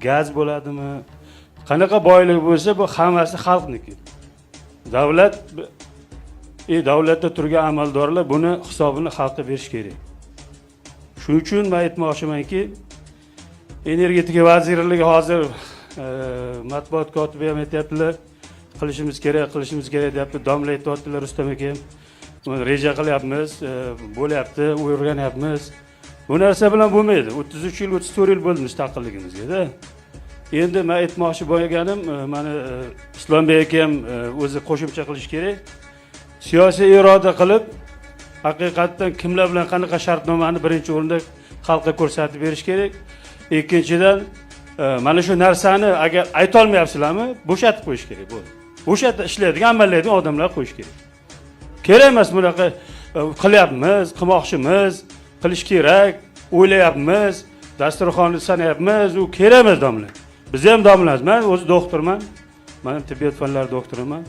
gaz bo'ladimi, qanaqa boylik bo'lsa, bu hammasi xalqniki. Davlat davlatda turgan amaldorlar buni hisobini xalqqa berish kerak. Shuning uchun men aytmoqchimanki, energetika vazirligi hozir matbuot kotibi ham aytayaptilar, qilishimiz kerak deyapti, domla aytayaptilar Rustam aka. Reja qilyapmiz, bo'lyapti, o'rganyapmiz. Bu narsa bilan bo'lmaydi. 33 yil, 34 yil bo'ldi mustaqilligimizga-da. Endi men aytmoqchi bo'lganim, mana Islombek aka ham o'zi qo'shimcha qilish kerak. Siyosiy iroda qilib, haqiqatdan kimlar bilan qanaqa shartnomani birinchi o'rinda xalqqa ko'rsatib berish kerak. Ikkinchidan, mana shu narsani agar ayta olmayapsizlarmi, bo'shatib qo'yish kerak bo'ldi. Bo'shatib ishlaydigan, amallaydigan odamlar qo'yish kerak. Kerak emas bunaqa qilyapmiz, qilmoqchimiz, qilish kerak, o'ylayapmiz, dasturxonni sanayapmiz, u kerak emas domla. Biz ham domlamiz. Men o'zi doktorman. Men tibbiyot fanlari doktoriman.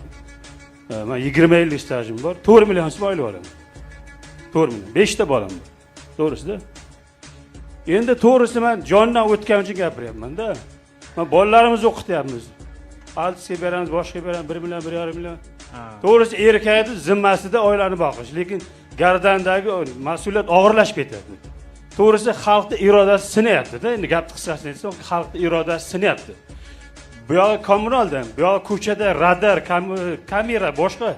Men 20 yillik stajim bor. 4 million so'm oylik olaman. 4 million. 5 ta bolam bor. To'g'risida. Endi to'g'risi men jondan o'tgan uchun gapiryapman-da. Men bolalarimizni o'qityapmiz. Alsiga beramiz, boshqa beramiz, 1 million, 1,5 million. To'g'risi erkakning zimmasida oilani boqish, lekin gardandagi mas'uliyat og'irlashib ketyapti. To'g'risi xalqning irodasi sinayapti-da. Endi gapni qisqasini aytsam, xalqning irodasi sinayapti. Bu yoqda kommunaldan, bu yoqda ko'chada radar, kamera, boshqa,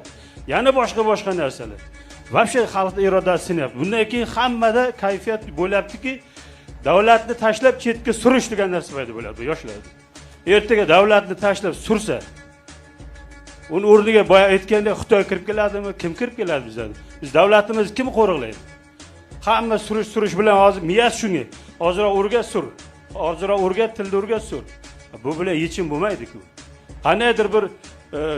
yana boshqa narsalar. Vobshe xalqning irodasi sinayapti. Bundan keyin hammada kayfiyat bo'lyaptiki, davlatni tashlab chetga surish degan narsa paydo bo'ladi yoshlarda. Ertaga davlatni tashlab sursa, uni o'rniga boya aytgandek Xitoy kirib keladimi, kim kirib keladi bizdan? Biz davlatimizni kim qo'riqlaydi? Hamma surish bilan hozir miyas shunga. Hozirroq o'rgat sur. Hozirroq o'rgat, tilda o'rgat sur. Bu bilan yechim bo'lmaydi-ku. Qanaydir bir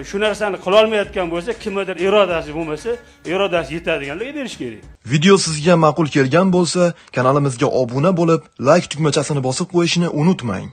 shu narsani qila olmayotgan bo'lsa, kimdir irodasi bo'lmasa, irodasi yetadiganlarga berish kerak. Video sizga ma'qul kelgan bo'lsa, kanalimizga obuna bo'lib, like tugmachasini bosib qo'yishni unutmang.